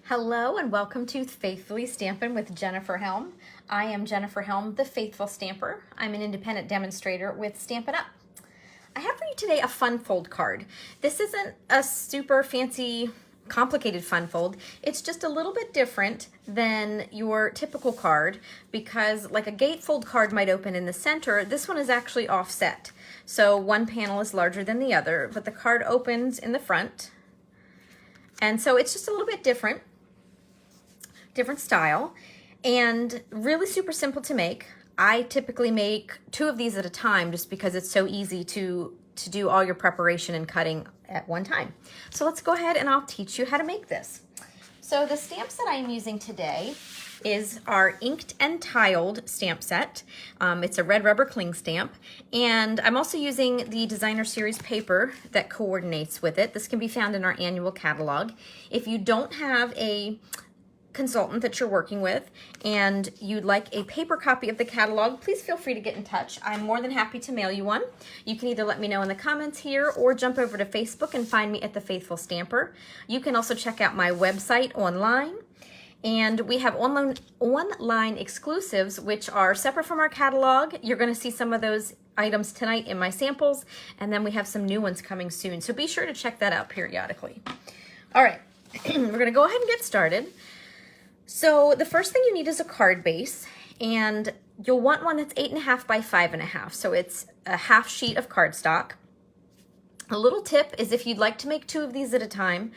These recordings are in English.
Hello and welcome to Faithfully Stampin' with Jennifer Helm. I am Jennifer Helm, the Faithful Stamper. I'm an independent demonstrator with Stampin' Up! I have for you today a fun fold card. This isn't a super fancy, complicated fun fold. It's just a little bit different than your typical card because like a gatefold card might open in the center, this one is actually offset. So one panel is larger than the other, but the card opens in the front. And so it's just a little bit different style, and really super simple to make. I typically make 2 of these at a time just because it's so easy to do all your preparation and cutting at one time. So let's go ahead and I'll teach you how to make this. So the stamps that I'm using today is our inked and tiled stamp set. It's a red rubber cling stamp, and I'm also using the designer series paper that coordinates with it. This can be found in our annual catalog. If you don't have a consultant that you're working with and you'd like a paper copy of the catalog, please feel free to get in touch. I'm more than happy to mail you one. You can either let me know in the comments here or jump over to Facebook and find me at The Faithful Stamper. You can also check out my website online, and we have online exclusives which are separate from our catalog. You're going to see some of those items tonight in my samples, and then we have some new ones coming soon, so be sure to check that out periodically. All right, we're going to go ahead and get started. So the first thing you need is a card base, and you'll want one that's 8.5 by 5.5. So it's a half sheet of cardstock. A little tip is if you'd like to make 2 of these at a time,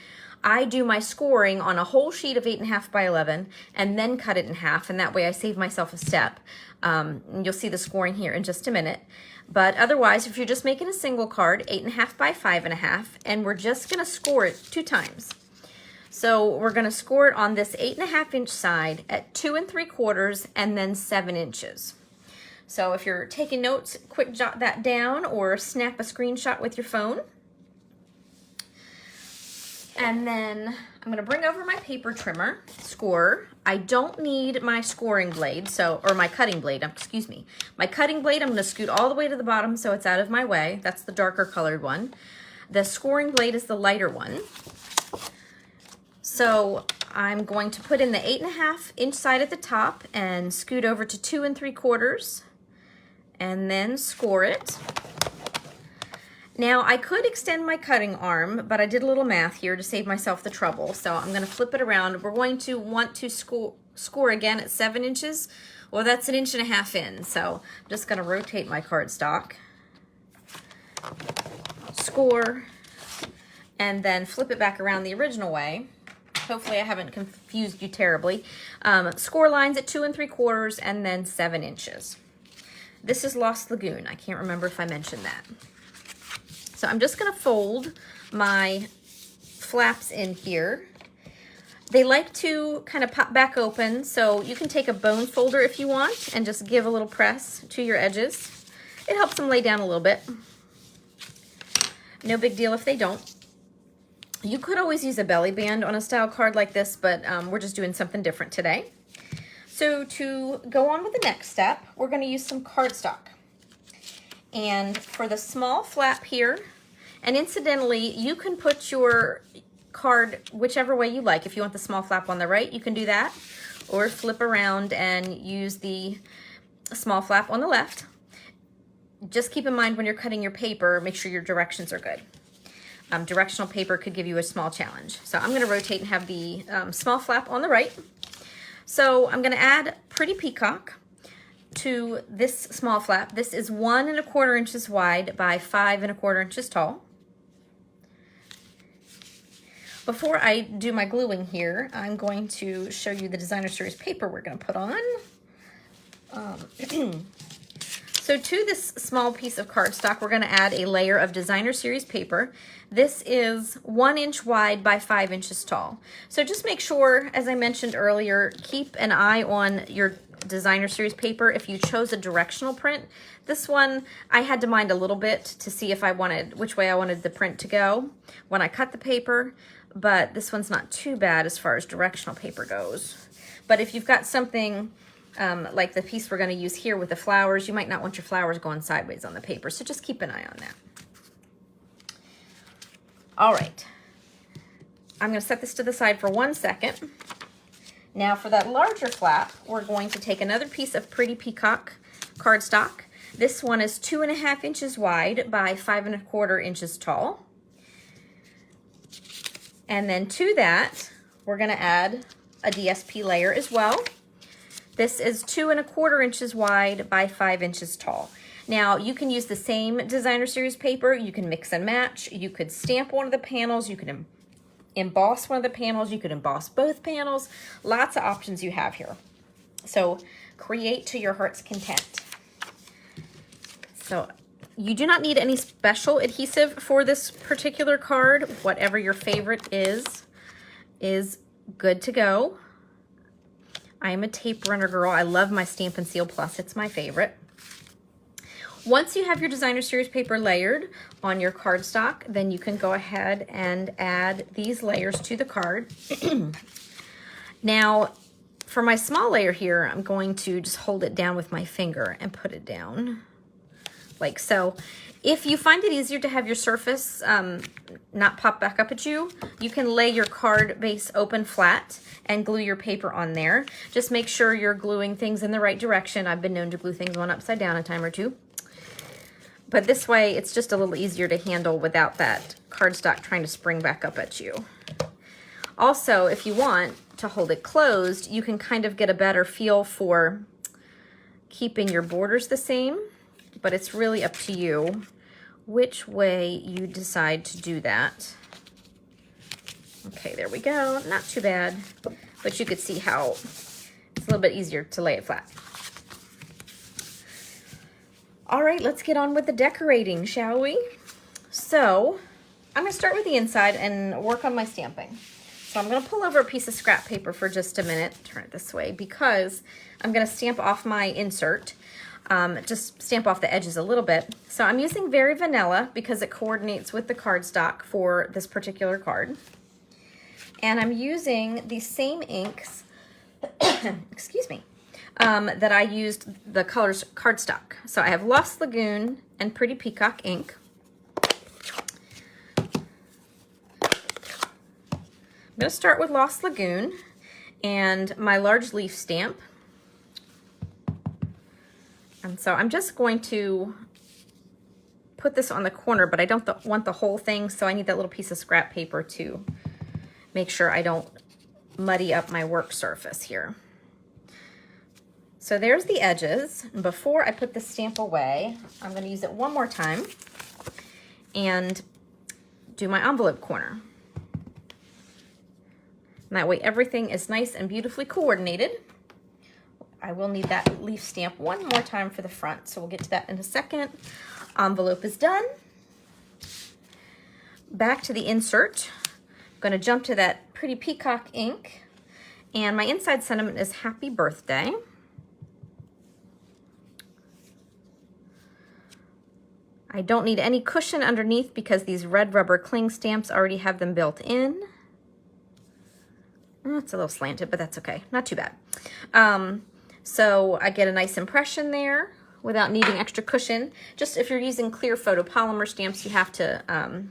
I do my scoring on a whole sheet of 8.5 by 11 and then cut it in half, and that way I save myself a step. You'll see the scoring here in just a minute. But otherwise, if you're just making a single card, 8.5 by 5.5, and we're just gonna score it 2 times. So we're going to score it on this 8.5 inch side at 2 3/4 and then 7 inches. So if you're taking notes, quick jot that down or snap a screenshot with your phone. And then I'm going to bring over my paper trimmer, scorer. I don't need my scoring blade, or my cutting blade, excuse me. My cutting blade, I'm going to scoot all the way to the bottom so it's out of my way. That's the darker colored one. The scoring blade is the lighter one. So I'm going to put in the 8.5 inch side at the top and scoot over to 2 3/4 and then score it. Now I could extend my cutting arm, but I did a little math here to save myself the trouble. So I'm going to flip it around. We're going to want to score again at 7 inches. Well, that's 1.5 inches in. So I'm just going to rotate my cardstock, score, and then flip it back around the original way. Hopefully I haven't confused you terribly. Score lines at 2 3/4 and then 7 inches. This is Lost Lagoon. I can't remember if I mentioned that. So I'm just going to fold my flaps in here. They like to kind of pop back open, so you can take a bone folder if you want and just give a little press to your edges. It helps them lay down a little bit. No big deal if they don't. You could always use a belly band on a style card like this, but we're just doing something different today. So to go on with the next step, we're going to use some cardstock. And for the small flap here, and incidentally, you can put your card whichever way you like. If you want the small flap on the right, you can do that, or flip around and use the small flap on the left. Just keep in mind when you're cutting your paper, make sure your directions are good. Directional paper could give you a small challenge. So I'm going to rotate and have the small flap on the right. So I'm going to add Pretty Peacock to this small flap. This is 1 1/4 inches wide by 5 1/4 inches tall. Before I do my gluing here, I'm going to show you the designer series paper we're going to put on. So to this small piece of cardstock, we're going to add a layer of designer series paper. This is 1 inch wide by 5 inches tall. So just make sure, as I mentioned earlier, keep an eye on your designer series paper if you chose a directional print. This one, I had to mind a little bit to see if which way I wanted the print to go when I cut the paper, but this one's not too bad as far as directional paper goes. But if you've got something like the piece we're going to use here with the flowers, you might not want your flowers going sideways on the paper, so just keep an eye on that. All right, I'm going to set this to the side for 1 second. Now for that larger flap, we're going to take another piece of Pretty Peacock cardstock. This one is 2.5 inches wide by 5.25 inches tall. And then to that, we're going to add a DSP layer as well. This is 2.25 inches wide by 5 inches tall. Now you can use the same designer series paper. You can mix and match. You could stamp one of the panels. You could emboss one of the panels. You could emboss both panels. Lots of options you have here. So create to your heart's content. So you do not need any special adhesive for this particular card. Whatever your favorite is good to go. I am a tape runner girl. I love my Stampin' Seal Plus. It's my favorite. Once you have your designer series paper layered on your cardstock, then you can go ahead and add these layers to the card. Now, for my small layer here, I'm going to just hold it down with my finger and put it down like so. If you find it easier to have your surface not pop back up at you, you can lay your card base open flat and glue your paper on there. Just make sure you're gluing things in the right direction. I've been known to glue things one upside down a time or two. But this way, it's just a little easier to handle without that cardstock trying to spring back up at you. Also, if you want to hold it closed, you can kind of get a better feel for keeping your borders the same, but it's really up to you which way you decide to do that. Okay, there we go. Not too bad, but you could see how it's a little bit easier to lay it flat. All right, let's get on with the decorating, shall we? So I'm gonna start with the inside and work on my stamping. So I'm gonna pull over a piece of scrap paper for just a minute, turn it this way, because I'm gonna stamp off my insert. Just stamp off the edges a little bit. So I'm using Very Vanilla because it coordinates with the cardstock for this particular card. And I'm using the same inks, excuse me, that I used the colors cardstock. So I have Lost Lagoon and Pretty Peacock ink. I'm going to start with Lost Lagoon and my large leaf stamp. And so I'm just going to put this on the corner, but I don't want the whole thing, so I need that little piece of scrap paper to make sure I don't muddy up my work surface here. So there's the edges. Before I put the stamp away, I'm going to use it one more time and do my envelope corner. And that way everything is nice and beautifully coordinated. I will need that leaf stamp one more time for the front, so we'll get to that in a second. Envelope is done. Back to the insert. I'm going to jump to that Pretty Peacock ink, and my inside sentiment is Happy Birthday. I don't need any cushion underneath because these red rubber cling stamps already have them built in. It's a little slanted, but that's okay. Not too bad. So I get a nice impression there without needing extra cushion. Just if you're using clear photopolymer stamps, you have to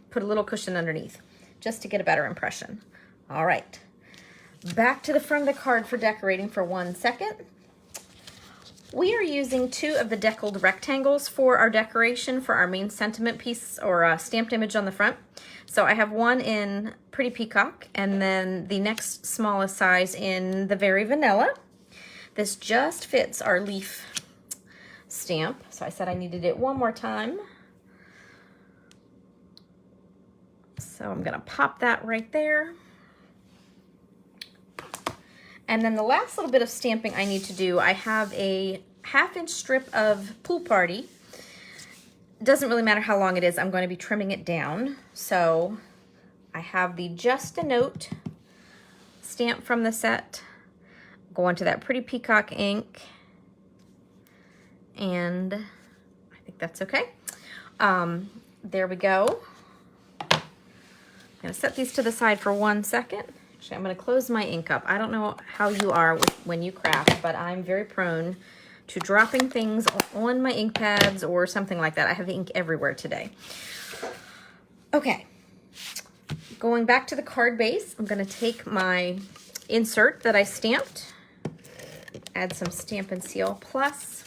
put a little cushion underneath just to get a better impression. All right, back to the front of the card for decorating for 1 second. We are using 2 of the deckled rectangles for our decoration for our main sentiment piece or stamped image on the front. So I have one in Pretty Peacock and then the next smallest size in the Very Vanilla. This just fits our leaf stamp, so I said I needed it one more time. So I'm gonna pop that right there. And then the last little bit of stamping I need to do, I have a 1/2 inch strip of Pool Party. Doesn't really matter how long it is, I'm going to be trimming it down. So I have the Just a Note stamp from the set. Go into that Pretty Peacock ink, and I think that's okay. There we go. I'm gonna set these to the side for 1 second. Actually, I'm gonna close my ink up. I don't know how you are when you craft, but I'm very prone to dropping things on my ink pads or something like that. I have ink everywhere today. Okay, Going back to the card base, I'm going to take my insert that I stamped, add some Stamp and Seal Plus.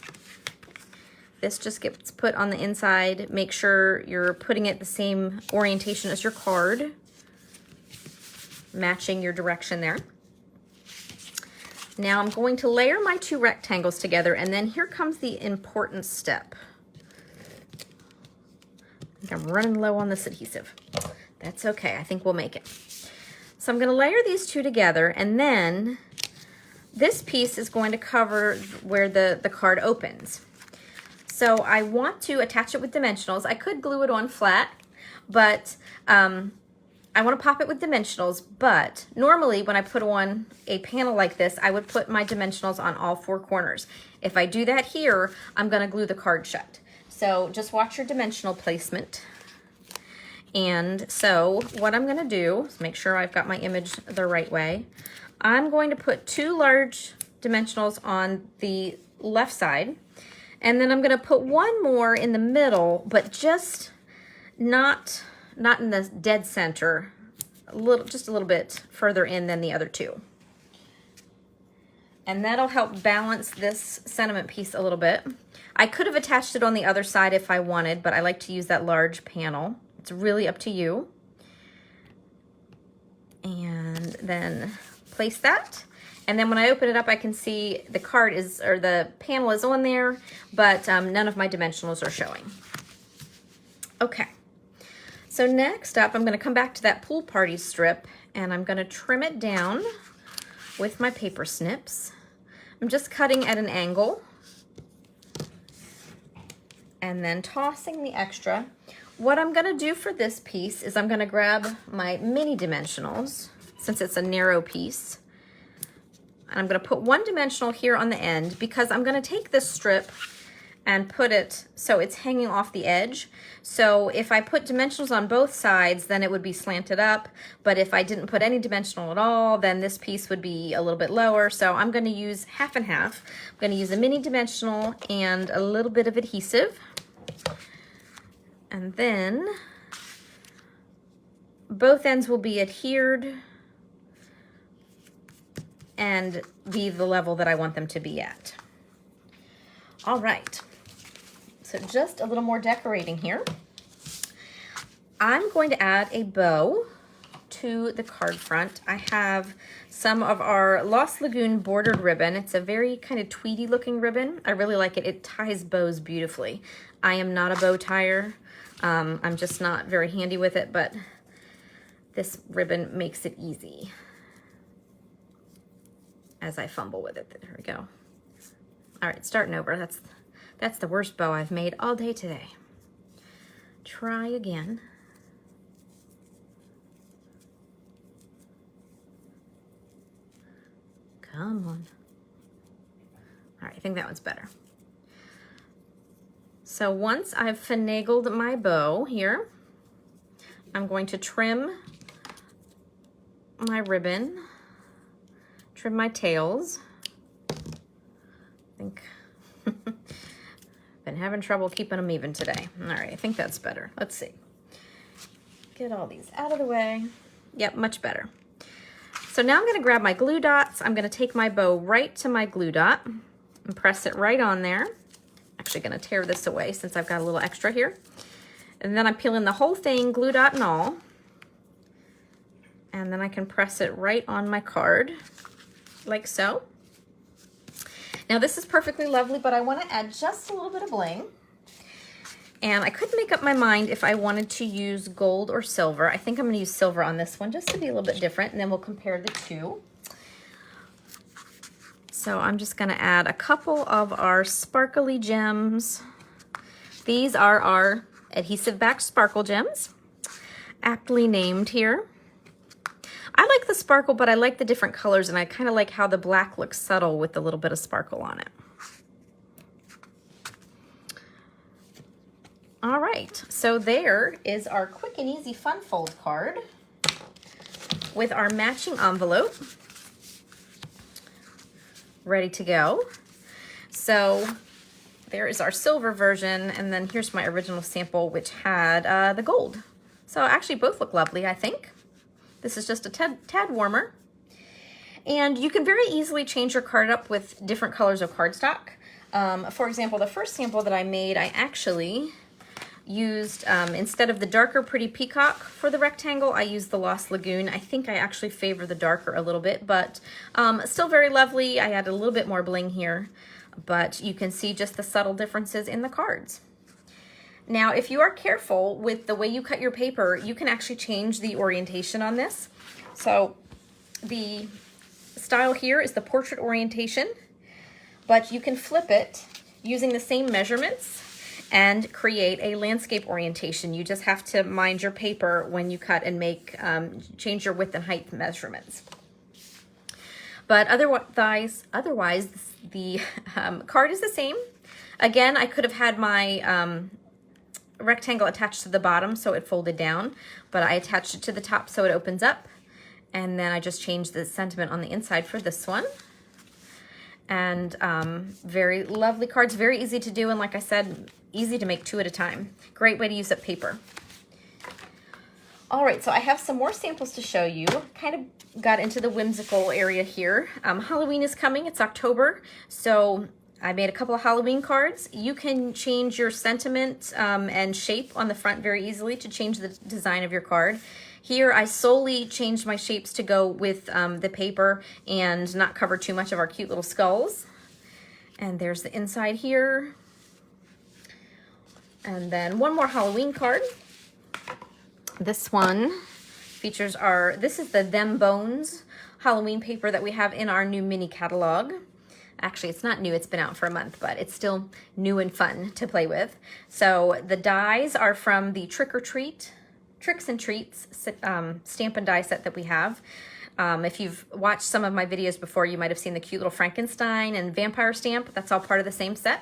This just gets put on the inside. Make sure you're putting it the same orientation as your card, matching your direction there. Now I'm going to layer my two rectangles together, and then here comes the important step. I think I'm running low on this adhesive. That's okay, I think we'll make it. So I'm going to layer these two together, and then this piece is going to cover where the card opens. So I want to attach it with dimensionals. I could glue it on flat, but I want to pop it with dimensionals, but normally when I put on a panel like this, I would put my dimensionals on all four corners. If I do that here, I'm going to glue the card shut. So just watch your dimensional placement. And so what I'm going to do is make sure I've got my image the right way. I'm going to put two large dimensionals on the left side, and then I'm going to put one more in the middle, but just not in the dead center, just a little bit further in than the other two. And that'll help balance this sentiment piece a little bit. I could have attached it on the other side if I wanted, but I like to use that large panel. It's really up to you. And then place that. And then when I open it up, I can see the card is, or the panel is on there, but none of my dimensionals are showing. Okay. So next up, I'm going to come back to that pool party strip, and I'm going to trim it down with my paper snips. I'm just cutting at an angle and then tossing the extra. What I'm going to do for this piece is I'm going to grab my mini dimensionals, since it's a narrow piece, and I'm going to put one dimensional here on the end, because I'm going to take this strip and put it so it's hanging off the edge. So if I put dimensionals on both sides, then it would be slanted up. But if I didn't put any dimensional at all, then this piece would be a little bit lower. So I'm going to use half and half. I'm going to use a mini dimensional and a little bit of adhesive. And then both ends will be adhered and be the level that I want them to be at. All right. So just a little more decorating here. I'm going to add a bow to the card front. I have some of our Lost Lagoon bordered ribbon. It's a very kind of tweedy looking ribbon. I really like it. It ties bows beautifully. I am not a bow tire. I'm just not very handy with it, but this ribbon makes it easy as I fumble with it. There we go. All right, starting over. That's the worst bow I've made all day today. Try again. Come on. All right, I think that one's better. So once I've finagled my bow here, I'm going to trim my ribbon, trim my tails. I think been having trouble keeping them even today. All right, I think that's better. Let's see. Get all these out of the way. Yep, much better. So now I'm going to grab my glue dots. I'm going to take my bow right to my glue dot and press it right on there. Actually going to tear this away since I've got a little extra here. And then I'm peeling the whole thing, glue dot and all. And then I can press it right on my card, like so. Now this is perfectly lovely, but I want to add just a little bit of bling. And I couldn't make up my mind if I wanted to use gold or silver. I think I'm going to use silver on this one just to be a little bit different, and then we'll compare the two. So I'm just going to add a couple of our sparkly gems. These are our adhesive back sparkle gems, aptly named here. I like the sparkle, but I like the different colors, and I kind of like how the black looks subtle with a little bit of sparkle on it. All right, so there is our quick and easy fun fold card with our matching envelope ready to go. So there is our silver version, and then here's my original sample, which had the gold. So actually both look lovely, I think. This is just a tad warmer. And you can very easily change your card up with different colors of cardstock. For example, the first sample that I made, I actually used, instead of the darker Pretty Peacock for the rectangle, I used the Lost Lagoon. I think I actually favor the darker a little bit, but still very lovely. I added a little bit more bling here, but you can see just the subtle differences in the cards. Now, if you are careful with the way you cut your paper, you can actually change the orientation on this. So the style here is the portrait orientation, but you can flip it using the same measurements and create a landscape orientation. You just have to mind your paper when you cut and make change your width and height measurements. But otherwise the card is the same. Again, I could have had my rectangle attached to the bottom so it folded down, but I attached it to the top so it opens up, and then I just changed the sentiment on the inside for this one. And very lovely cards, very easy to do, and like I said, easy to make 2 at a time. Great way to use up paper. All right, so I have some more samples to show you. Kind of got into the whimsical area here. Halloween is coming, it's October, so I made a couple of Halloween cards. You can change your sentiment and shape on the front very easily to change the design of your card. Here I solely changed my shapes to go with the paper and not cover too much of our cute little skulls. And there's the inside here. And then one more Halloween card. This one features this is the Them Bones Halloween paper that we have in our new mini catalog. Actually, it's not new, it's been out for a month, but it's still new and fun to play with. So the dies are from the Tricks and Treats stamp and die set that we have. If you've watched some of my videos before, you might have seen the cute little Frankenstein and vampire stamp. That's all part of the same set.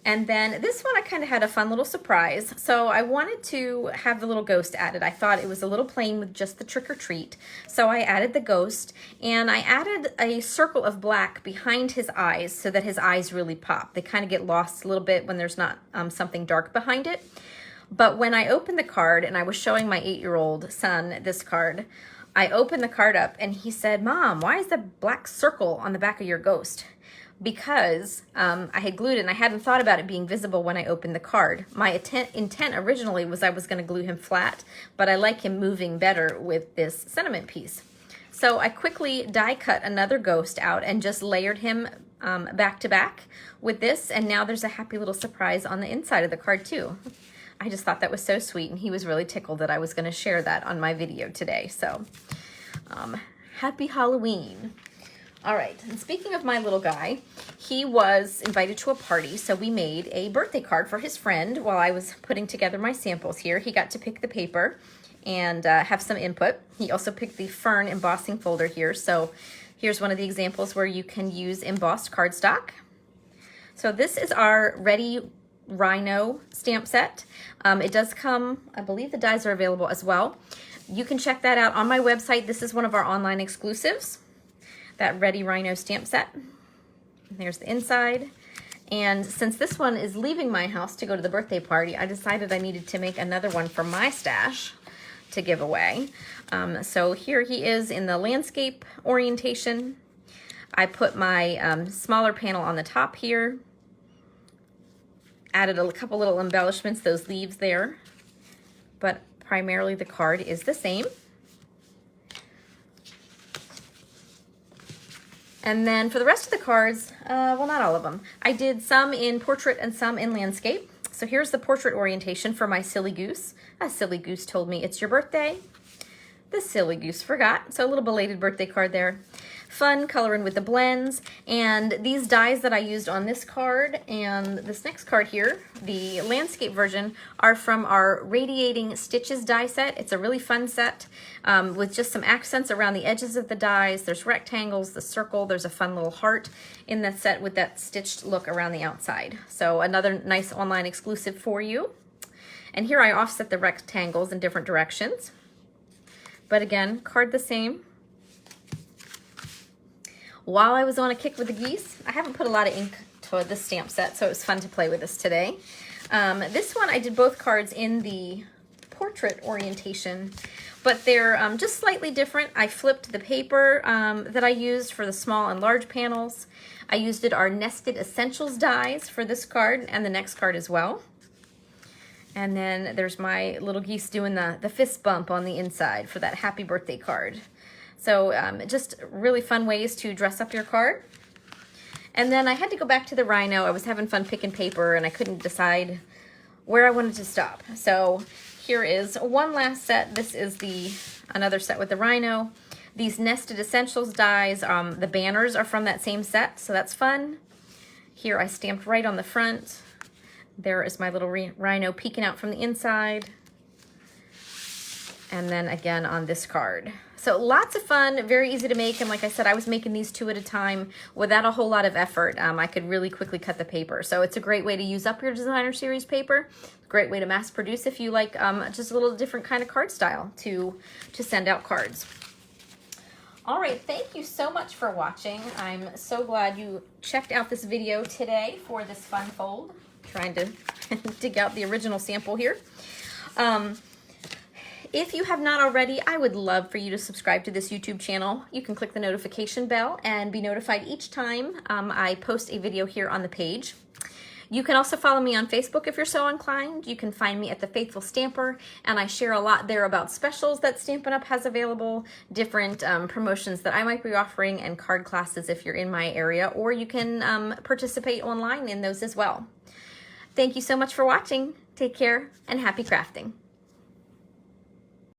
And then this one I kind of had a fun little surprise. So I wanted to have the little ghost added. I thought it was a little plain with just the Trick or Treat. So I added the ghost, and I added a circle of black behind his eyes so that his eyes really pop. They kind of get lost a little bit when there's not something dark behind it. But when I opened the card, and I was showing my 8-year-old son this card, I opened the card up and he said, "Mom, why is the black circle on the back of your ghost?" Because I had glued it and I hadn't thought about it being visible when I opened the card. My intent originally was I was going to glue him flat, but I like him moving better with this sentiment piece. So I quickly die cut another ghost out and just layered him back to back with this, and now there's a happy little surprise on the inside of the card too. I just thought that was so sweet, and he was really tickled that I was going to share that on my video today. So happy Halloween. All right, and speaking of my little guy, he was invited to a party, so we made a birthday card for his friend while I was putting together my samples here. He got to pick the paper and have some input. He also picked the Fern embossing folder here, so here's one of the examples where you can use embossed cardstock. So this is our Ready Rhino stamp set. It does come, I believe the dies are available as well. You can check that out on my website. This is one of our online exclusives, that Ready Rhino stamp set. There's the inside. And since this one is leaving my house to go to the birthday party, I decided I needed to make another one for my stash to give away. So here he is in the landscape orientation. I put my smaller panel on the top here. Added a couple little embellishments, those leaves there. But primarily the card is the same. And then for the rest of the cards, well, not all of them. I did some in portrait and some in landscape. So here's the portrait orientation for my silly goose. A silly goose told me it's your birthday. The silly goose forgot. So a little belated birthday card there. Fun coloring with the blends. And these dies that I used on this card and this next card here, the landscape version, are from our Radiating Stitches die set. It's a really fun set with just some accents around the edges of the dies. There's rectangles, the circle, there's a fun little heart in that set with that stitched look around the outside. So another nice online exclusive for you. And here I offset the rectangles in different directions. But again, card the same. While I was on a kick with the geese, I haven't put a lot of ink to this stamp set, so it was fun to play with this today. This one, I did both cards in the portrait orientation, but they're just slightly different. I flipped the paper that I used for the small and large panels. I used our Nested Essentials dies for this card and the next card as well. And then there's my little geese doing the fist bump on the inside for that happy birthday card. So just really fun ways to dress up your card. And then I had to go back to the rhino. I was having fun picking paper and I couldn't decide where I wanted to stop. So here is one last set. This is another set with the rhino. These Nested Essentials dies, the banners are from that same set, so that's fun. Here I stamped right on the front. There is my little rhino peeking out from the inside. And then again on this card. So lots of fun, very easy to make. And like I said, I was making these 2 at a time without a whole lot of effort. I could really quickly cut the paper. So it's a great way to use up your designer series paper. Great way to mass produce if you like just a little different kind of card style to send out cards. All right, thank you so much for watching. I'm so glad you checked out this video today for this fun fold. Trying to dig out the original sample here. If you have not already, I would love for you to subscribe to this YouTube channel. You can click the notification bell and be notified each time I post a video here on the page. You can also follow me on Facebook if you're so inclined. You can find me at The Faithful Stamper, and I share a lot there about specials that Stampin' Up! Has available, different promotions that I might be offering, and card classes if you're in my area, or you can participate online in those as well. Thank you so much for watching. Take care and happy crafting.